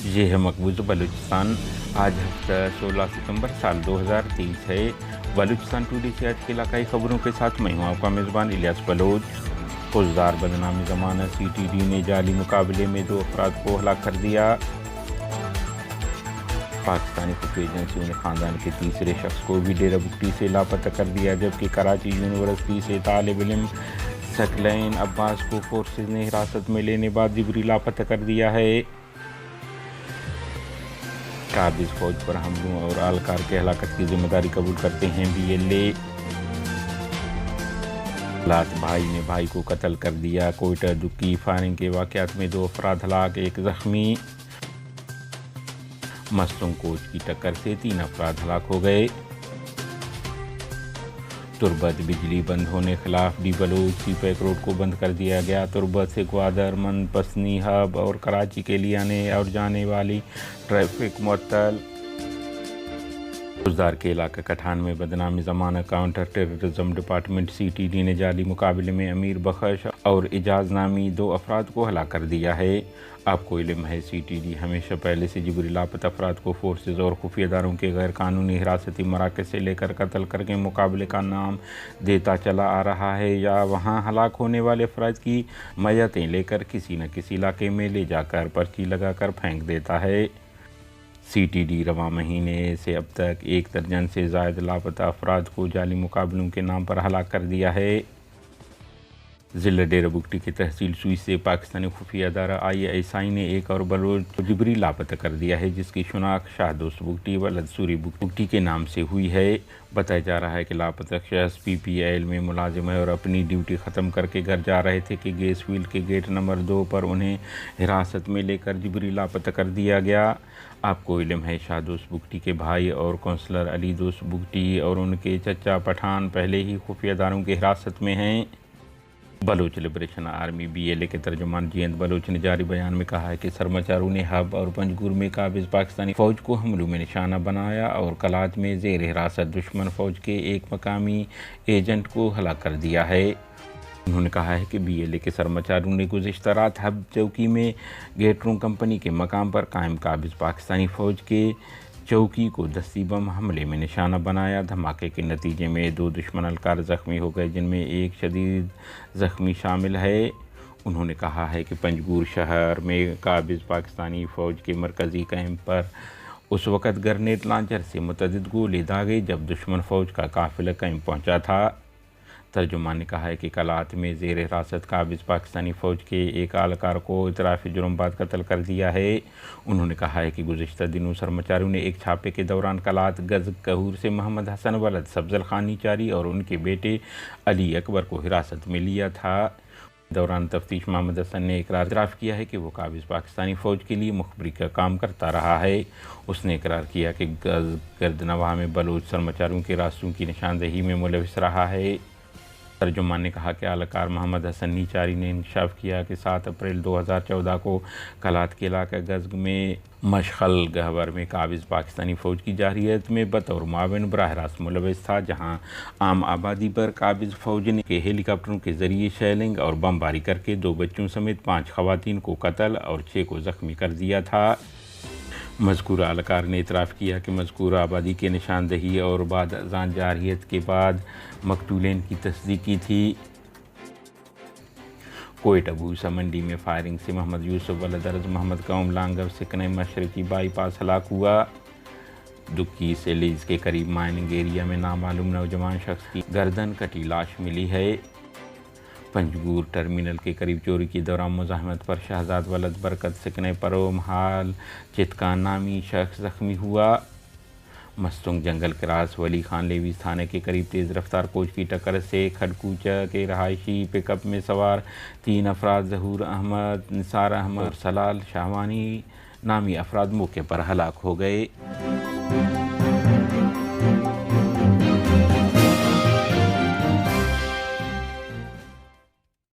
یہ ہے مقبوضہ بلوچستان۔ آج ہفتہ 16 ستمبر سال 2023 ہے۔ بلوچستان ٹوڈے سے آج کے علاقائی خبروں کے ساتھ میں ہوں آپ کا میزبان الیاس بلوچ۔ فوجدار بدنامی ضمانت سی ٹی ڈی نے جعلی مقابلے میں 2 افراد کو ہلاک کر دیا۔ پاکستانی خفیہ ایجنسیوں نے خاندان کے تیسرے شخص کو بھی ڈیرہ بگٹی سے لاپتہ کر دیا، جبکہ کراچی یونیورسٹی سے طالب علم ثقلین عباس کو فورسز نے حراست میں لینے بعد جبری لاپتہ کر دیا ہے۔ قابض فوج پر حملوں اور اہلکار کے ہلاکت کی ذمہ داری قبول کرتے ہیں بی ایل اے۔ لات بھائی نے بھائی کو قتل کر دیا، کوئٹہ دکی فائرنگ کے واقعات میں 2 افراد ہلاک، 1 زخمی۔ مستنگ کوچ کی ٹکر سے 3 افراد ہلاک ہو گئے۔ تربت بجلی بند ہونے خلاف ڈی بلوچ سی پیک روڈ کو بند کر دیا گیا۔ تربت سے گوادر مند پسنی ہب اور کراچی کے لیے آنے اور جانے والی ٹریفک معطل۔ فوجدار کے علاقہ کٹھان میں بدنامی ضمانت counter terrorism department C T D نے جعلی مقابلے میں امیر بخش اور اعجاز نامی 2 افراد کو ہلاک کر دیا ہے۔ آپ کو علم ہے سی ٹی ڈی ہمیشہ پہلے سے جبری لاپتہ افراد کو فورسز اور خفیہ اداروں کے غیر قانونی حراستی مراکز سے لے کر قتل کر کے مقابلے کا نام دیتا چلا آ رہا ہے، یا وہاں ہلاک ہونے والے افراد کی میتیں لے کر کسی نہ کسی علاقے میں لے جا کر پرچی لگا کر پھینک دیتا ہے۔ سی ٹی ڈی رواں مہینے سے اب تک 1 درجن سے زائد لاپتہ افراد کو جعلی مقابلوں کے نام پر ہلاک کر دیا ہے۔ ضلع ڈیرہ بگٹی کے تحصیل سوئی سے پاکستانی خفیہ ادارہ آئی ایس آئی نے 1 اور بلوچ کو جبری لاپتہ کر دیا ہے، جس کی شناخت شاہدوست بگٹی ولد سوری بگٹی کے نام سے ہوئی ہے۔ بتایا جا رہا ہے کہ لاپتہ شخص پی پی ایل میں ملازم ہے اور اپنی ڈیوٹی ختم کر کے گھر جا رہے تھے کہ گیس فیلڈ کے گیٹ نمبر 2 پر انہیں حراست میں لے کر جبری لاپتہ کر دیا گیا۔ آپ کو علم ہے شاہدوست بگٹی کے بھائی اور کونسلر علی دوست بگٹی اور ان کے چچا پٹھان پہلے ہی خفیہ اداروں کی حراست میں ہیں۔ Baloch liberation army B L A کے ترجمان جینت بلوچ نے جاری بیان میں کہا ہے کہ سرماچاروں نے ہب اور پنجگور میں قابض پاکستانی فوج کو حملوں میں نشانہ بنایا اور کلات میں زیر حراست دشمن فوج کے ایک مقامی ایجنٹ کو ہلاک کر دیا ہے۔ انہوں نے کہا ہے کہ بی ایل اے کے سرماچاروں نے گزشتہ رات ہب چوکی میں گیٹروں کمپنی کے مقام پر قائم قابض پاکستانی فوج کے چوکی کو دستی بم حملے میں نشانہ بنایا۔ دھماکے کے نتیجے میں 2 دشمن اہلکار زخمی ہو گئے، جن میں 1 شدید زخمی شامل ہے۔ انہوں نے کہا ہے کہ پنجگور شہر میں قابض پاکستانی فوج کے مرکزی کیمپ پر اس وقت گرنیڈ لانچر سے متعدد گولے داغے جب دشمن فوج کا قافلہ کیمپ پہنچا تھا۔ ترجمان نے کہا ہے کہ کلات میں زیر حراست قابض پاکستانی فوج کے ایک اہلکار کو اعتراف جرم بعد قتل کر دیا ہے۔ انہوں نے کہا ہے کہ گزشتہ دنوں سرماچاروں نے ایک چھاپے کے دوران کلات گز کہور سے محمد حسن ولد سبزل خانی چاری اور ان کے بیٹے علی اکبر کو حراست میں لیا تھا۔ دوران تفتیش محمد حسن نے اعتراف کیا ہے کہ وہ قابض پاکستانی فوج کے لیے مخبری کا کام کرتا رہا ہے۔ اس نے اقرار کیا کہ گردنواں میں بلوچ سرماچاروں کے راستوں کی نشاندہی میں ملوث رہا ہے۔ ترجمان نے کہا کہ اہلکار محمد حسن نیچاری نے انکشاف کیا کہ 7 اپریل 2014 کو کلات کے علاقہ گزگ میں مشخل گہور میں قابض پاکستانی فوج کی جارحیت میں بطور معاون براہ راست ملوث تھا، جہاں عام آبادی پر قابض فوج نے ہیلی کاپٹروں کے ذریعے شیلنگ اور بمباری کر کے 2 بچوں سمیت 5 خواتین کو قتل اور 6 کو زخمی کر دیا تھا۔ مذکورہ اہلکار نے اعتراف کیا کہ مذکورہ آبادی کے نشاندہی اور بعد ازاں جارحیت کے بعد مقتولین کی تصدیق کی تھی۔ کوئٹہ بھوسا منڈی میں فائرنگ سے محمد یوسف ولد ارز محمد قوم لانگو سکنہ مشرقی بائی پاس ہلاک ہوا۔ دکی سے لیز کے قریب مائننگ ایریا میں نامعلوم نوجوان شخص کی گردن کٹی لاش ملی ہے۔ پنجگور ٹرمینل کے قریب چوری کے دوران مزاحمت پر شہزاد ولد برکت سکنہ پروم حال چتکان نامی شخص زخمی ہوا۔ مستنگ جنگل کراس ولی خان لیویز تھانے کے قریب تیز رفتار کوچ کی ٹکر سے کھڑکوچہ کے رہائشی پک اپ میں سوار 3 افراد ظہور احمد، نثار احمد اور سلال شاہوانی نامی افراد موقع پر ہلاک ہو گئے۔